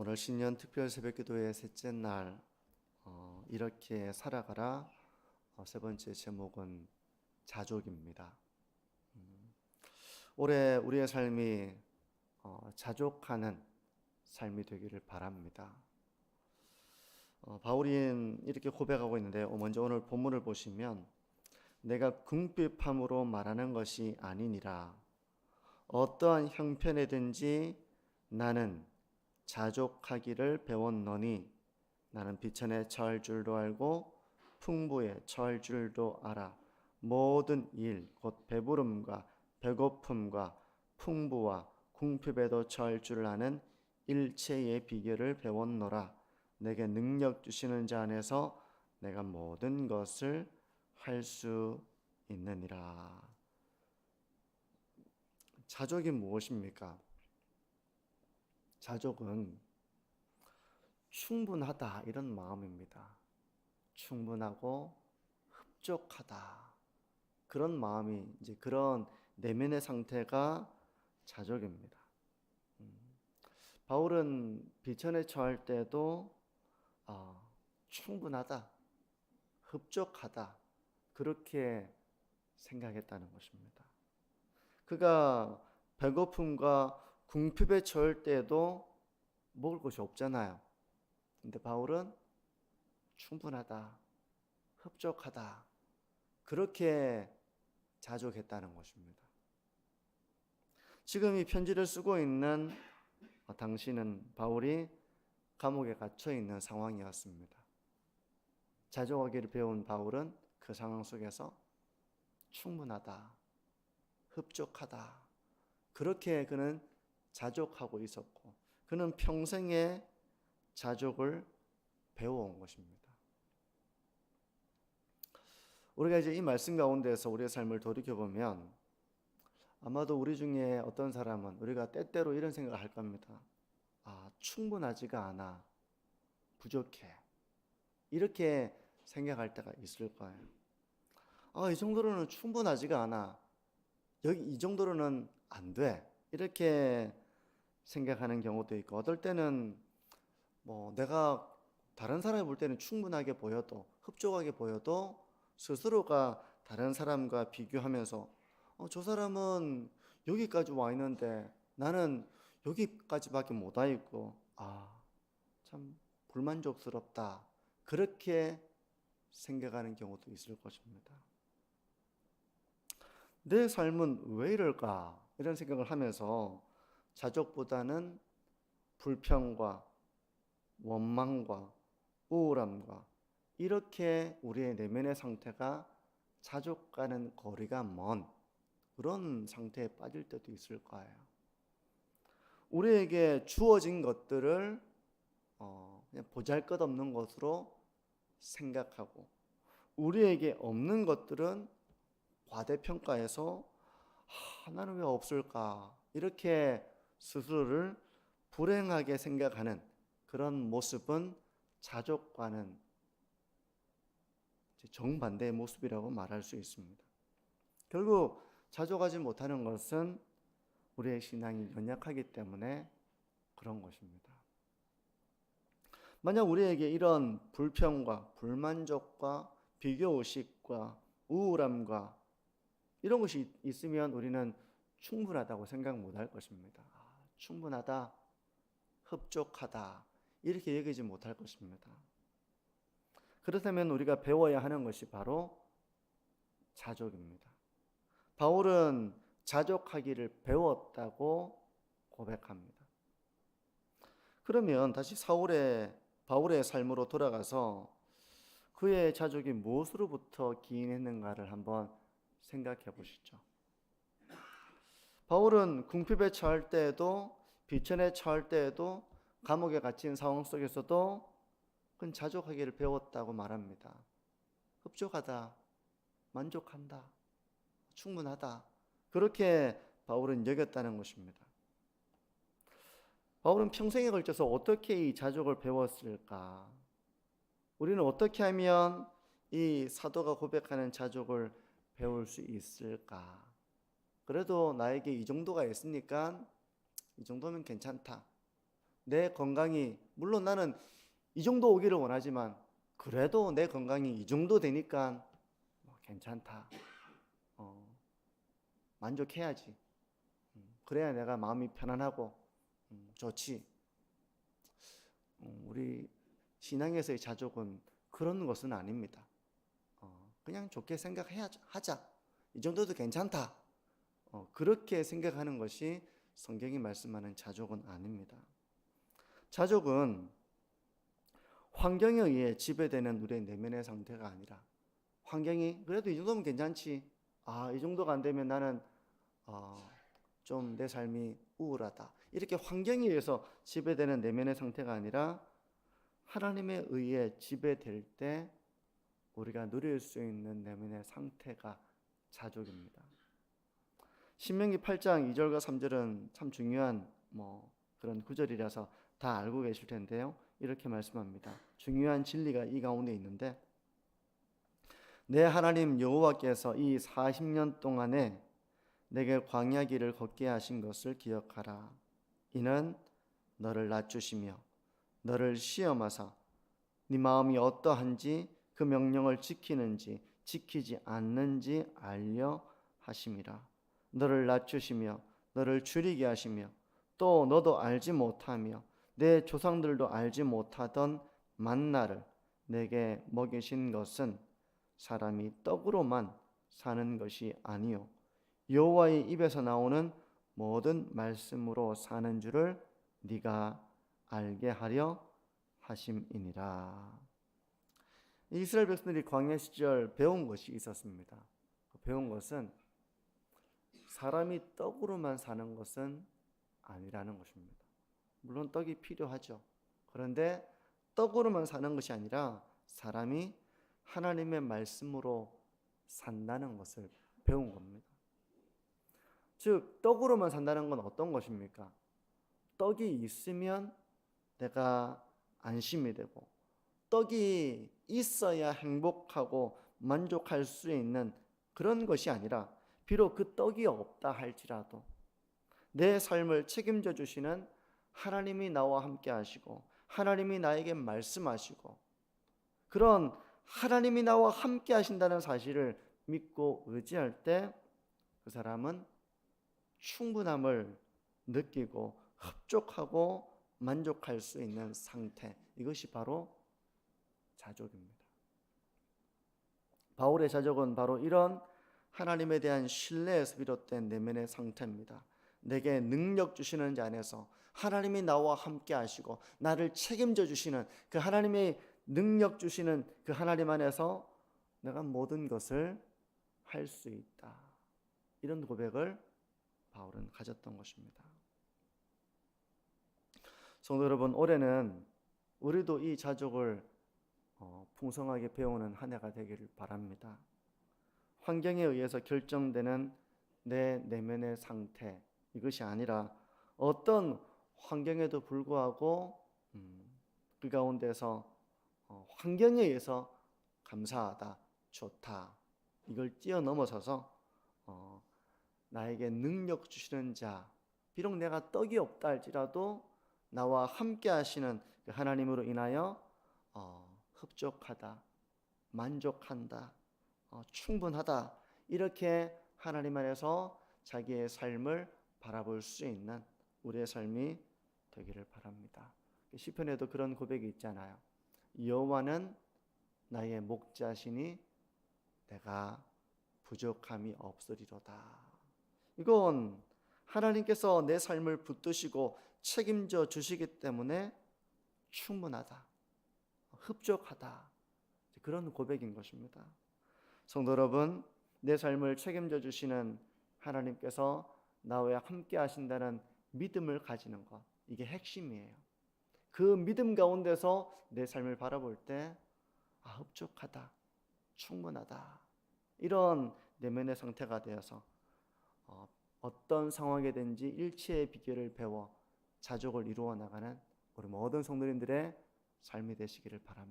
오늘 신년 특별 새벽기도의 셋째 날 이렇게 살아가라. 세 번째 제목은 자족입니다. 올해 우리의 삶이 자족하는 삶이 되기를 바랍니다. 바울이 이렇게 고백하고 있는데 먼저 오늘 본문을 보시면 내가 궁핍함으로 말하는 것이 아니니라. 어떠한 형편이든지 나는 자족하기를 배웠노니 나는 비천에 처할 줄도 알고 풍부에 처할 줄도 알아. 모든 일 곧 배부름과 배고픔과 풍부와 궁핍에도 처할 줄 아는 일체의 비결을 배웠노라. 내게 능력 주시는 자 안에서 내가 모든 것을 할 수 있느니라. 자족이 무엇입니까? 자족은 충분하다 이런 마음입니다. 충분하고 흡족하다 그런 마음이 이제 그런 내면의 상태가 자족입니다. 바울은 비천에 처할 때도 충분하다, 흡족하다 그렇게 생각했다는 것입니다. 그가 배고픔과 궁핍에 처할 때도 먹을 것이 없잖아요. 근데 바울은 충분하다, 흡족하다 그렇게 자족했다는 것입니다. 지금 이 편지를 쓰고 있는 당시는 바울이 감옥에 갇혀 있는 상황이었습니다. 자족하기를 배운 바울은 그 상황 속에서 충분하다, 흡족하다 그렇게 그는 자족하고 있었고 그는 평생에 자족을 배워온 것입니다. 우리가 이제 이 말씀 가운데서 우리의 삶을 돌이켜보면 아마도 우리 중에 어떤 사람은 우리가 때때로 이런 생각을 할 겁니다. 충분하지가 않아, 부족해 이렇게 생각할 때가 있을 거예요. 이 정도로는 충분하지가 않아, 여기 이 정도로는 안 돼 이렇게 생각하는 경우도 있고 어떨 때는 내가 다른 사람이 볼 때는 충분하게 보여도 흡족하게 보여도 스스로가 다른 사람과 비교하면서 저 사람은 여기까지 와 있는데 나는 여기까지밖에 못 와 있고 참 불만족스럽다 그렇게 생각하는 경우도 있을 것입니다. 내 삶은 왜 이럴까 이런 생각을 하면서 자족보다는 불평과 원망과 우울함과 이렇게 우리의 내면의 상태가 자족과는 거리가 먼 그런 상태에 빠질 때도 있을 거예요. 우리에게 주어진 것들을 그냥 보잘것없는 것으로 생각하고 우리에게 없는 것들은 과대평가해서 나는 왜 없을까 이렇게 스스로를 불행하게 생각하는 그런 모습은 자족과는 정반대의 모습이라고 말할 수 있습니다. 결국 자족하지 못하는 것은 우리의 신앙이 연약하기 때문에 그런 것입니다. 만약 우리에게 이런 불평과 불만족과 비교의식과 우울함과 이런 것이 있으면 우리는 충분하다고 생각 못할 것입니다. 충분하다, 흡족하다 이렇게 여기지 못할 것입니다. 그렇다면 우리가 배워야 하는 것이 바로 자족입니다. 바울은 자족하기를 배웠다고 고백합니다. 그러면 다시 바울의 삶으로 돌아가서 그의 자족이 무엇으로부터 기인했는가를 한번 생각해 보시죠. 바울은 궁핍에 처할 때에도 비천에 처할 때에도 감옥에 갇힌 상황 속에서도 그는 자족하기를 배웠다고 말합니다. 흡족하다, 만족한다, 충분하다 그렇게 바울은 여겼다는 것입니다. 바울은 평생에 걸쳐서 어떻게 이 자족을 배웠을까? 우리는 어떻게 하면 이 사도가 고백하는 자족을 배울 수 있을까? 그래도 나에게 이 정도가 있으니까 이 정도면 괜찮다. 내 건강이, 물론 나는 이 정도 오기를 원하지만 그래도 내 건강이 이 정도 되니까 뭐 괜찮다. 만족해야지. 그래야 내가 마음이 편안하고 좋지. 우리 신앙에서의 자족은 그런 것은 아닙니다. 그냥 좋게 생각하자. 이 정도도 괜찮다. 그렇게 생각하는 것이 성경이 말씀하는 자족은 아닙니다. 자족은 환경에 의해 지배되는 우리의 내면의 상태가 아니라, 환경이 그래도 이 정도면 괜찮지. 이 정도가 안 되면 나는 좀 내 삶이 우울하다. 이렇게 환경에 의해서 지배되는 내면의 상태가 아니라 하나님에 의해 지배될 때 우리가 누릴 수 있는 내면의 상태가 자족입니다. 신명기 8장 2절과 3절은 참 중요한 그런 구절이라서 다 알고 계실 텐데요. 이렇게 말씀합니다. 중요한 진리가 이 가운데 있는데, 내 하나님 여호와께서 이 40년 동안에 내게 광야 길을 걷게 하신 것을 기억하라. 이는 너를 낮추시며 너를 시험하사 네 마음이 어떠한지 그 명령을 지키는지 지키지 않는지 알려 하심이라. 너를 낮추시며 너를 줄이게 하시며 또 너도 알지 못하며 내 조상들도 알지 못하던 만나를 내게 먹이신 것은 사람이 떡으로만 사는 것이 아니요 여호와의 입에서 나오는 모든 말씀으로 사는 줄을 네가 알게 하려 하심이니라. 이스라엘 백성들이 광야 시절 배운 것이 있었습니다. 배운 것은 사람이 떡으로만 사는 것은 아니라는 것입니다. 물론 떡이 필요하죠. 그런데 떡으로만 사는 것이 아니라 사람이 하나님의 말씀으로 산다는 것을 배운 겁니다. 즉 떡으로만 산다는 건 어떤 것입니까? 떡이 있으면 내가 안심이 되고, 떡이 있어야 행복하고 만족할 수 있는 그런 것이 아니라, 비록 그 떡이 없다 할지라도 내 삶을 책임져 주시는 하나님이 나와 함께 하시고 하나님이 나에게 말씀하시고, 그런 하나님이 나와 함께 하신다는 사실을 믿고 의지할 때 그 사람은 충분함을 느끼고 흡족하고 만족할 수 있는 상태, 이것이 바로 자족입니다. 바울의 자족은 바로 이런 하나님에 대한 신뢰에서 비롯된 내면의 상태입니다. 내게 능력 주시는 자 안에서 하나님이 나와 함께 하시고 나를 책임져 주시는 그 하나님의 능력 주시는 그 하나님 안에서 내가 모든 것을 할 수 있다. 이런 고백을 바울은 가졌던 것입니다. 성도 여러분, 올해는 우리도 이 자족을 풍성하게 배우는 한 해가 되기를 바랍니다. 환경에 의해서 결정되는 내 내면의 상태, 이것이 아니라 어떤 환경에도 불구하고 그 가운데서 환경에 의해서 감사하다, 좋다, 이걸 뛰어넘어서서 나에게 능력 주시는 자, 비록 내가 떡이 없다 할지라도 나와 함께 하시는 그 하나님으로 인하여 흡족하다, 만족한다, 충분하다, 이렇게 하나님 안에서 자기의 삶을 바라볼 수 있는 우리의 삶이 되기를 바랍니다. 시편에도 그런 고백이 있잖아요. 여호와는 나의 목자시니 내가 부족함이 없으리로다. 이건 하나님께서 내 삶을 붙드시고 책임져 주시기 때문에 충분하다, 흡족하다, 그런 고백인 것입니다. 성도 여러분, 내 삶을 책임져 주시는 하나님께서 나와 함께 하신다는 믿음을 가지는 것, 이게 핵심이에요. 그 믿음 가운데서 내 삶을 바라볼 때 흡족하다, 충분하다, 이런 내면의 상태가 되어서 어떤 상황이든지 일체의 비결을 배워 자족을 이루어 나가는 우리 모든 성도님들의 삶이 되시기를 바랍니다.